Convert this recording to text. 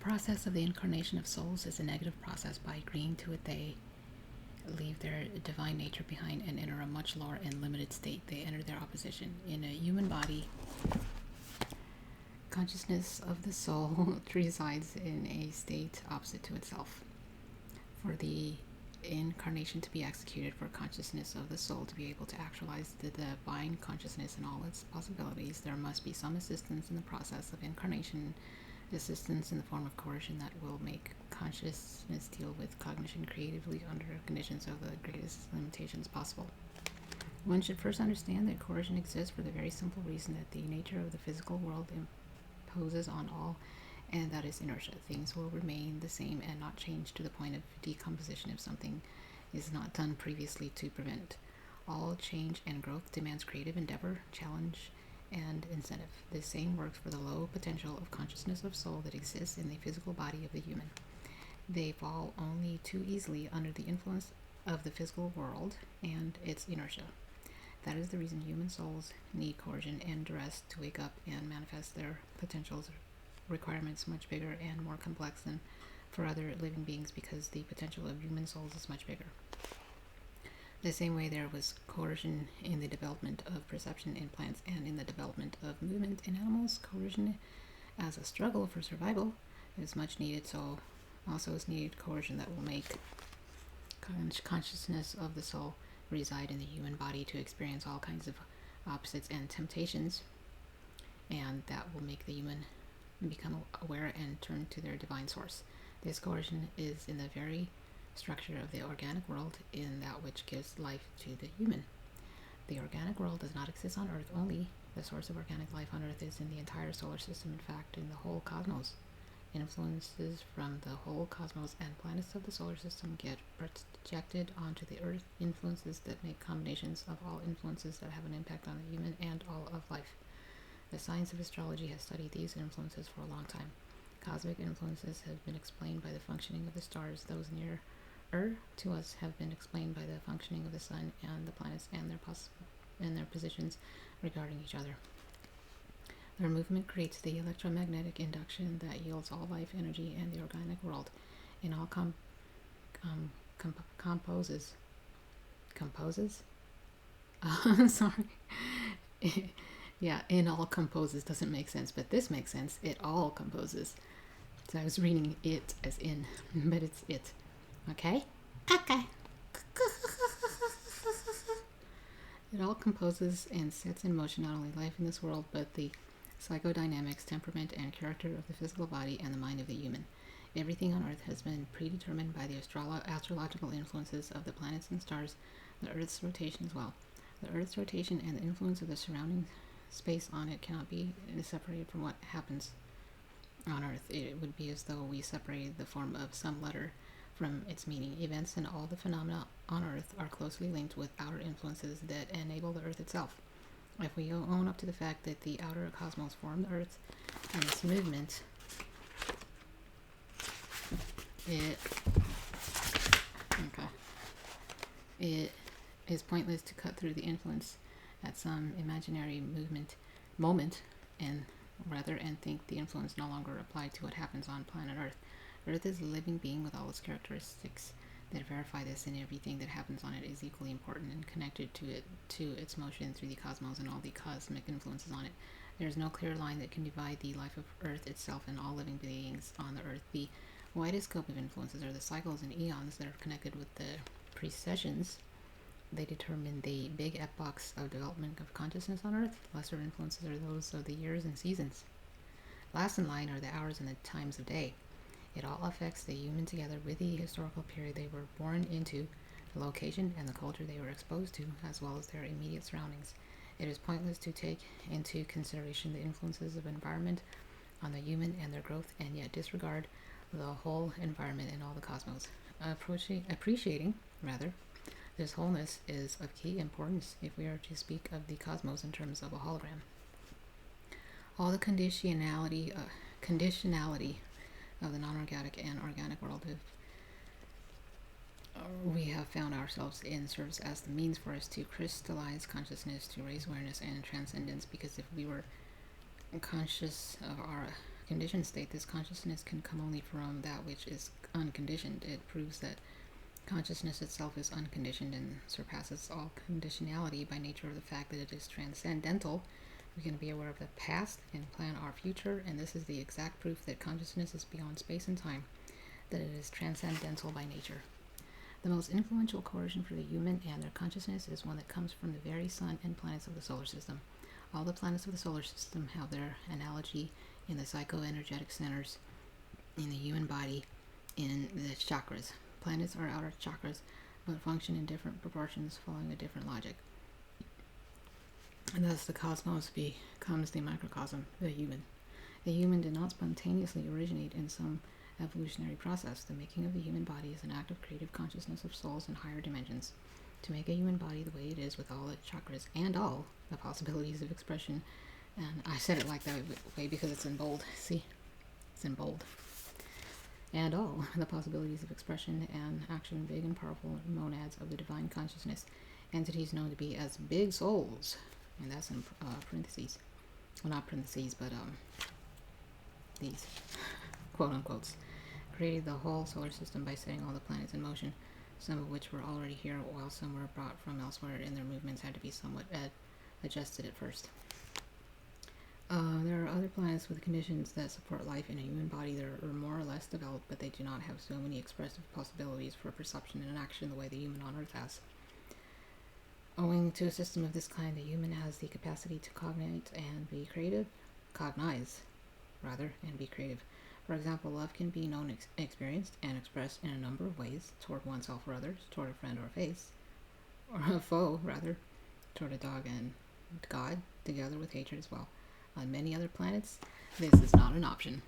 process of the incarnation of souls is a negative process. By agreeing to it, they leave their divine nature behind and enter a much lower and limited state. They enter their opposition. In a human body, consciousness of the soul resides in a state opposite to itself. For the incarnation to be executed, for consciousness of the soul to be able to actualize the divine consciousness in all its possibilities, there must be some assistance in the process of incarnation, assistance in the form of coercion that will make consciousness deal with cognition creatively under conditions of the greatest limitations possible. One should first understand that coercion exists for the very simple reason that the nature of the physical world imposes on all, and that is inertia. Things will remain the same and not change to the point of decomposition if something is not done previously to prevent. All change and growth demands creative endeavor, challenge, and incentive. The same works for the low potential of consciousness of soul that exists in the physical body of the human. They fall only too easily under the influence of the physical world and its inertia. That is the reason human souls need coercion and duress to wake up and manifest their potentials, requirements much bigger and more complex than for other living beings, because the potential of human souls is much bigger. The same way there was coercion in the development of perception in plants and in the development of movement in animals, coercion as a struggle for survival is much needed, so also is needed coercion that will make consciousness of the soul reside in the human body to experience all kinds of opposites and temptations, and that will make the human become aware and turn to their divine source. This coercion is in the very structure of the organic world, in that which gives life to the human. The organic world does not exist on Earth only. The source of organic life on Earth is in the entire solar system, in fact, in the whole cosmos. Influences from the whole cosmos and planets of the solar system get projected onto the Earth, influences that make combinations of all influences that have an impact on the human and all of life. The science of astrology has studied these influences for a long time. Cosmic influences have been explained by the functioning of the stars. Those nearer to us have been explained by the functioning of the sun and the planets and their positions regarding each other. Their movement creates the electromagnetic induction that yields all life energy, and the organic world in all composes. Sorry. Yeah, in all composes doesn't make sense, but this makes sense. It all composes. So I was reading it as in, but it's it. Okay? Okay. It all composes and sets in motion not only life in this world, but the psychodynamics, temperament, and character of the physical body and the mind of the human. Everything on Earth has been predetermined by the astrological influences of the planets and stars, the Earth's rotation as well. The Earth's rotation and the influence of the surrounding space on it cannot be separated from what happens on Earth. It would be as though we separated the form of some letter from its meaning. Events and all the phenomena on Earth are closely linked with outer influences that enable the Earth itself. If we own up to the fact that the outer cosmos formed the Earth and its movement, it is pointless to cut through the influence at some imaginary moment and think the influence no longer applied to what happens on planet Earth. Earth is a living being with all its characteristics that verify this, and everything that happens on it is equally important and connected to its motion through the cosmos and all the cosmic influences on it. There is no clear line that can divide the life of Earth itself and all living beings on the Earth. The widest scope of influences are the cycles and eons that are connected with the precessions. They determine the big epochs of development of consciousness on Earth. Lesser influences are those of the years and seasons. Last in line are the hours and the times of day. It all affects the human together with the historical period they were born into, the location and the culture they were exposed to, as well as their immediate surroundings. It is pointless to take into consideration the influences of environment on the human and their growth, and yet disregard the whole environment and all the cosmos. Appreciating this wholeness is of key importance if we are to speak of the cosmos in terms of a hologram. All the conditionality of the non-organic and organic world we have found ourselves in serves as the means for us to crystallize consciousness, to raise awareness and transcendence, because if we were conscious of our conditioned state, this consciousness can come only from that which is unconditioned. It proves that consciousness itself is unconditioned and surpasses all conditionality by nature of the fact that it is transcendental. We can be aware of the past and plan our future, and this is the exact proof that consciousness is beyond space and time, that it is transcendental by nature. The most influential coercion for the human and their consciousness is one that comes from the very sun and planets of the solar system. All the planets of the solar system have their analogy in the psychoenergetic centers in the human body in the chakras. Planets are outer chakras, but function in different proportions following a different logic. And thus the cosmos becomes the microcosm, the human. The human did not spontaneously originate in some evolutionary process. The making of the human body is an act of creative consciousness of souls in higher dimensions. To make a human body the way it is with all its chakras and all the possibilities of expression, and I said it like that way because it's in bold. See? It's in bold. And all the possibilities of expression and action, big and powerful monads of the divine consciousness, entities known to be as big souls, and that's in parentheses. Well, not parentheses, but these quote unquotes, created the whole solar system by setting all the planets in motion, some of which were already here, while some were brought from elsewhere, and their movements had to be somewhat adjusted at first. There are other planets with conditions that support life in a human body that are more or less developed, but they do not have so many expressive possibilities for perception and action the way the human on Earth has. Owing to a system of this kind, the human has the capacity to cognize and be creative. For example, love can be known, experienced, and expressed in a number of ways, toward oneself or others, toward a friend or a foe, toward a dog and God, together with hatred as well. On many other planets, this is not an option.